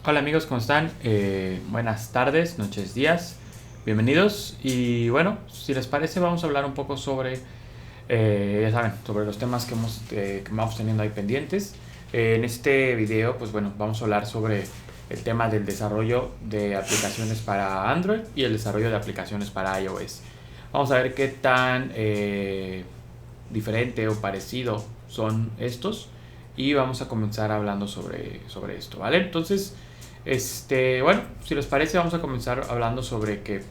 Hola amigos, ¿cómo están? Buenas tardes, noches, días, bienvenidos. Y bueno, si les parece vamos a hablar un poco sobre, ya saben, sobre los temas que vamos teniendo ahí pendientes. En este video, pues bueno, vamos a hablar sobre el tema del desarrollo de aplicaciones para Android y el desarrollo de aplicaciones para iOS. Vamos a ver qué tan diferente o parecido son estos y vamos a comenzar hablando sobre esto, ¿vale? Entonces, bueno, si les parece, vamos a comenzar hablando sobre que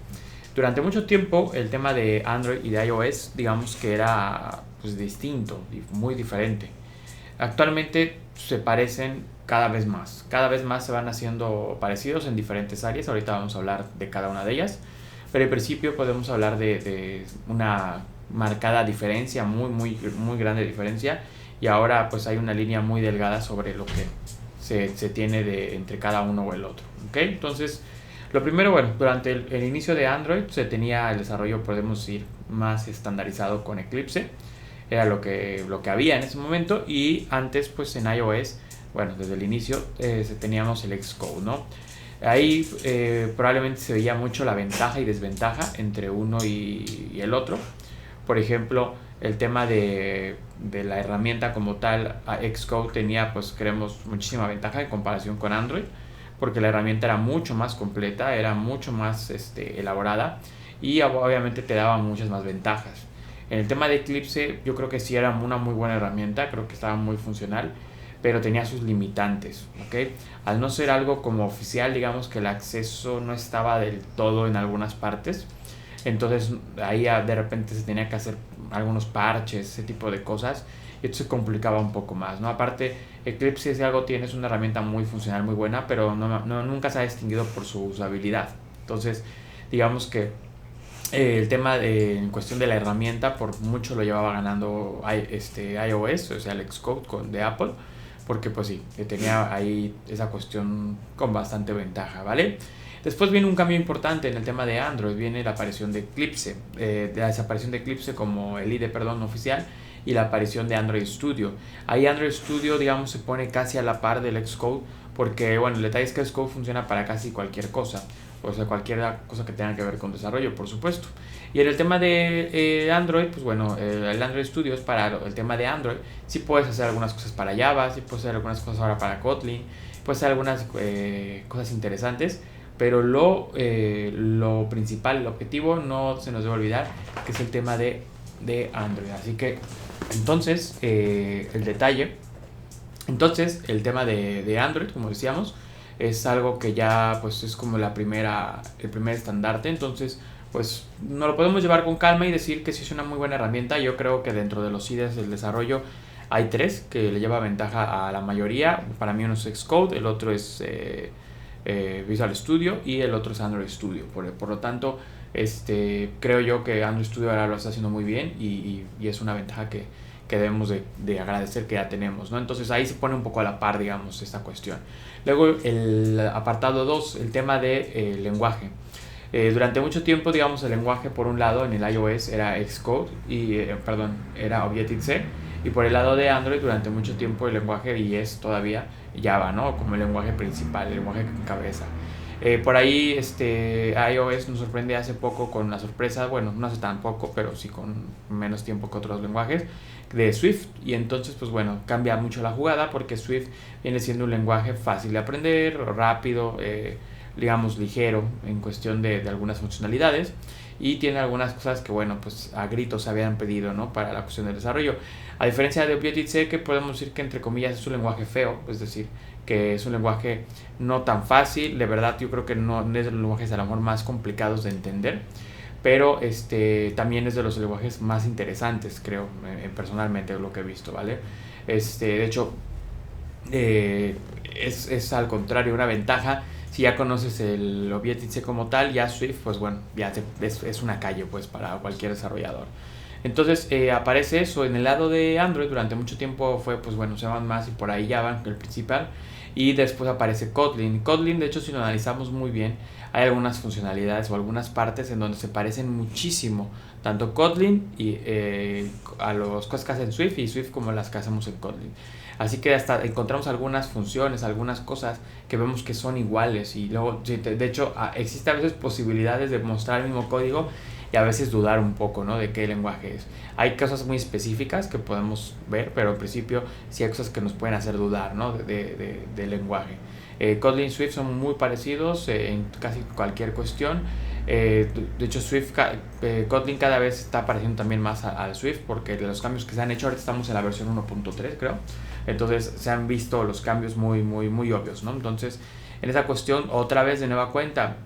durante mucho tiempo el tema de Android y de iOS, digamos que era pues distinto y muy diferente. Actualmente se parecen cada vez más se van haciendo parecidos en diferentes áreas. Ahorita vamos a hablar de cada una de ellas, pero en principio podemos hablar de una marcada diferencia, muy grande diferencia, y ahora pues hay una línea muy delgada sobre lo que se tiene entre cada uno o el otro. ¿Ok? Entonces, lo primero, bueno, durante el inicio de Android se tenía el desarrollo, podemos decir, más estandarizado con Eclipse. Era lo que había en ese momento. Y antes, pues en iOS, bueno, desde el inicio teníamos el Xcode, ¿no? Ahí probablemente se veía mucho la ventaja y desventaja entre uno y el otro. Por ejemplo, el tema de la herramienta como tal, Xcode tenía, pues creemos, muchísima ventaja en comparación con Android, porque la herramienta era mucho más completa, era mucho más elaborada, y obviamente te daba muchas más ventajas. En el tema de Eclipse, yo creo que sí era una muy buena herramienta, creo que estaba muy funcional, pero tenía sus limitantes, ¿ok? Al no ser algo como oficial, digamos que el acceso no estaba del todo en algunas partes. Entonces ahí de repente se tenía que hacer algunos parches, ese tipo de cosas, y esto se complicaba un poco más, ¿no? Aparte, Eclipse, si algo tiene, es una herramienta muy funcional, muy buena, pero nunca se ha distinguido por su usabilidad. Entonces, digamos que el tema en cuestión de la herramienta por mucho lo llevaba ganando iOS, o sea el Xcode de Apple, porque pues sí, tenía ahí esa cuestión con bastante ventaja, ¿vale? Después viene un cambio importante en el tema de Android, viene la aparición de Eclipse, la desaparición de Eclipse como el IDE, perdón, oficial, y la aparición de Android Studio. Ahí Android Studio, digamos, se pone casi a la par del Xcode, porque bueno, el detalle es que Xcode funciona para casi cualquier cosa, o sea, cualquier cosa que tenga que ver con desarrollo, por supuesto. Y en el tema de Android, pues bueno, el Android Studio es para el tema de Android. Sí puedes hacer algunas cosas para Java, sí puedes hacer algunas cosas ahora para Kotlin, puedes hacer algunas cosas interesantes, pero lo principal, el objetivo, no se nos debe olvidar, que es el tema de Android. Así que, entonces, el tema de Android, como decíamos, es algo que ya pues es como el primer estandarte. Entonces, pues no lo podemos llevar con calma y decir que sí es una muy buena herramienta. Yo creo que dentro de los IDEs del desarrollo hay tres que le lleva ventaja a la mayoría. Para mí uno es Xcode, el otro es Visual Studio y el otro es Android Studio. Por lo tanto, creo yo que Android Studio ahora lo está haciendo muy bien, y es una ventaja que debemos de agradecer que ya tenemos, ¿no? Entonces ahí se pone un poco a la par, digamos, esta cuestión. Luego el apartado 2, el tema de lenguaje. Durante mucho tiempo, digamos, el lenguaje por un lado en el iOS era Xcode era Objective-C, y por el lado de Android durante mucho tiempo el lenguaje, y es todavía, Java, ¿no? Como el lenguaje principal, el lenguaje que encabeza. Por ahí iOS nos sorprende hace poco con la sorpresa, bueno, no hace tan poco, pero sí con menos tiempo que otros lenguajes, de Swift. Y entonces pues bueno, cambia mucho la jugada, porque Swift viene siendo un lenguaje fácil de aprender, rápido, digamos ligero en cuestión de algunas funcionalidades, y tiene algunas cosas que bueno, pues a gritos se habían pedido, ¿no? Para la cuestión del desarrollo, a diferencia de Objective-C, que podemos decir que entre comillas es un lenguaje feo, es decir, que es un lenguaje no tan fácil. De verdad, yo creo que no es de los lenguajes a lo mejor más complicados de entender, pero también es de los lenguajes más interesantes, creo, personalmente, lo que he visto, ¿vale? De hecho, es al contrario una ventaja. Si ya conoces el Objective-C como tal, ya Swift, pues bueno, es una calle pues para cualquier desarrollador. Entonces aparece eso en el lado de Android. Durante mucho tiempo fue, pues bueno, se llaman más y por ahí Java, el principal, y después aparece Kotlin. Kotlin, de hecho, si lo analizamos muy bien, hay algunas funcionalidades o algunas partes en donde se parecen muchísimo tanto Kotlin y a las cosas que hacen Swift y Swift como las que hacemos en Kotlin. Así que hasta encontramos algunas funciones, algunas cosas que vemos que son iguales y luego, de hecho, existe a veces posibilidades de mostrar el mismo código y a veces dudar un poco, ¿no? De qué lenguaje es. Hay cosas muy específicas que podemos ver, pero en principio sí hay cosas que nos pueden hacer dudar, ¿no? Del lenguaje. Kotlin y Swift son muy parecidos en casi cualquier cuestión. De hecho, Kotlin cada vez está pareciendo también más al Swift porque los cambios que se han hecho, ahorita estamos en la versión 1.3, creo. Entonces se han visto los cambios muy, muy, muy obvios, ¿no? Entonces, en esa cuestión, otra vez de nueva cuenta,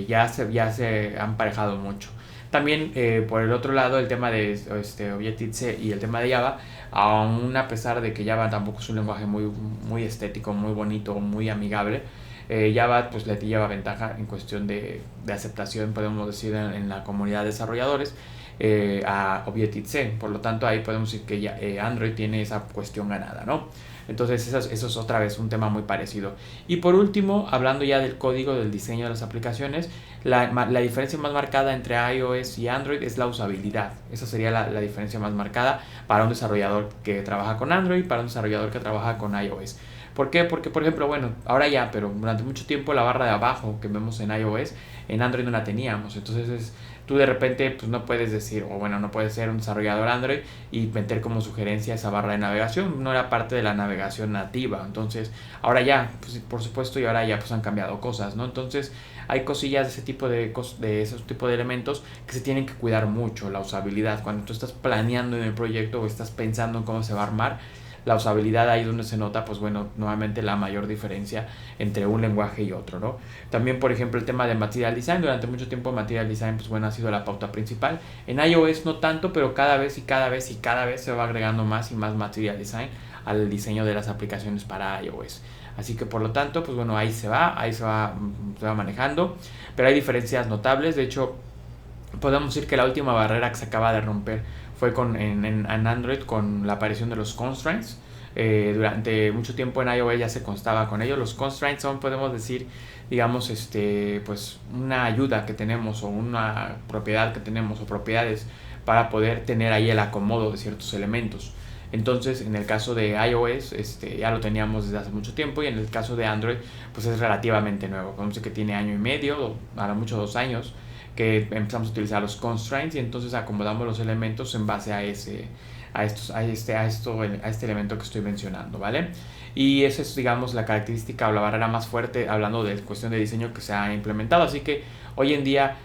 ya se han parejado mucho. También por el otro lado, el tema de Objective-C y el tema de Java, aún a pesar de que Java tampoco es un lenguaje muy, muy estético, muy bonito, muy amigable, Java pues le lleva ventaja en cuestión de aceptación, podemos decir, en la comunidad de desarrolladores a Objective-C. Por lo tanto, ahí podemos decir que ya, Android tiene esa cuestión ganada, ¿no? Entonces eso es otra vez un tema muy parecido. Y por último, hablando ya del código, del diseño de las aplicaciones, la diferencia más marcada entre iOS y Android es la usabilidad. Esa sería la diferencia más marcada para un desarrollador que trabaja con Android y para un desarrollador que trabaja con iOS. ¿Por qué? Porque, por ejemplo, bueno, ahora ya, pero durante mucho tiempo la barra de abajo que vemos en iOS, en Android no la teníamos. Entonces tú de repente pues no puedes decir, o bueno, no puedes ser un desarrollador Android y meter como sugerencia esa barra de navegación. No era parte de la navegación nativa. Entonces ahora ya, pues, por supuesto, y ahora ya pues han cambiado cosas, ¿no? Entonces hay cosillas de ese tipo de esos tipos de elementos que se tienen que cuidar mucho, la usabilidad. Cuando tú estás planeando en el proyecto o estás pensando en cómo se va a armar, la usabilidad ahí donde se nota, pues bueno, nuevamente la mayor diferencia entre un lenguaje y otro, ¿no? También, por ejemplo, el tema de Material Design. Durante mucho tiempo Material Design, pues bueno, ha sido la pauta principal. En iOS no tanto, pero cada vez se va agregando más y más Material Design al diseño de las aplicaciones para iOS. Así que por lo tanto, pues bueno, se va manejando, pero hay diferencias notables. De hecho, podemos decir que la última barrera que se acaba de romper fue en Android con la aparición de los constraints. Durante mucho tiempo en iOS ya se constaba con ellos. Los constraints son, podemos decir, digamos, pues una ayuda que tenemos o una propiedad que tenemos o propiedades para poder tener ahí el acomodo de ciertos elementos. Entonces, en el caso de iOS, ya lo teníamos desde hace mucho tiempo, y en el caso de Android, pues es relativamente nuevo. Podemos decir que tiene año y medio, a lo mucho 2 años, que empezamos a utilizar los constraints y entonces acomodamos los elementos en base a este elemento que estoy mencionando, ¿vale? Y esa es, digamos, la característica o la barrera más fuerte hablando de cuestión de diseño que se ha implementado. Así que hoy en día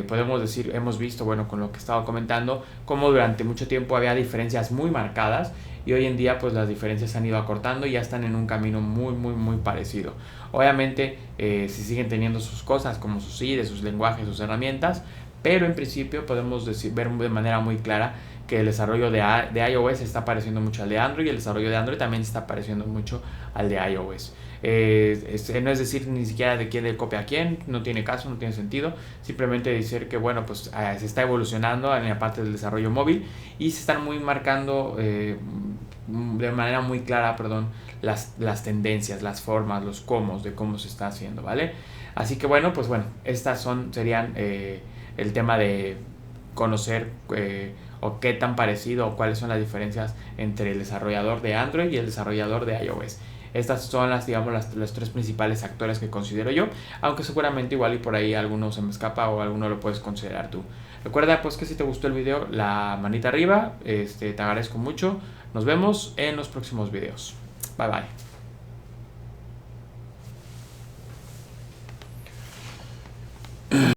podemos decir, hemos visto, bueno, con lo que estaba comentando, cómo durante mucho tiempo había diferencias muy marcadas y hoy en día pues las diferencias se han ido acortando y ya están en un camino muy, muy, muy parecido. Obviamente si siguen teniendo sus cosas como sus IDE, sus lenguajes, sus herramientas, pero en principio podemos ver de manera muy clara que el desarrollo de iOS está pareciendo mucho al de Android y el desarrollo de Android también está pareciendo mucho al de iOS. No es decir ni siquiera de quién le copia a quién, no tiene caso, no tiene sentido. Simplemente decir que bueno, pues se está evolucionando en la parte del desarrollo móvil y se están muy marcando de manera muy clara, perdón, las tendencias, las formas, los cómo de cómo se está haciendo, ¿vale? Así que bueno, pues bueno, estas serían el tema de conocer o qué tan parecido o cuáles son las diferencias entre el desarrollador de Android y el desarrollador de iOS. Estas son los tres principales actores que considero yo, aunque seguramente igual y por ahí alguno se me escapa o alguno lo puedes considerar tú. Recuerda pues que si te gustó el video, la manita arriba, te agradezco mucho. Nos vemos en los próximos videos. Bye bye.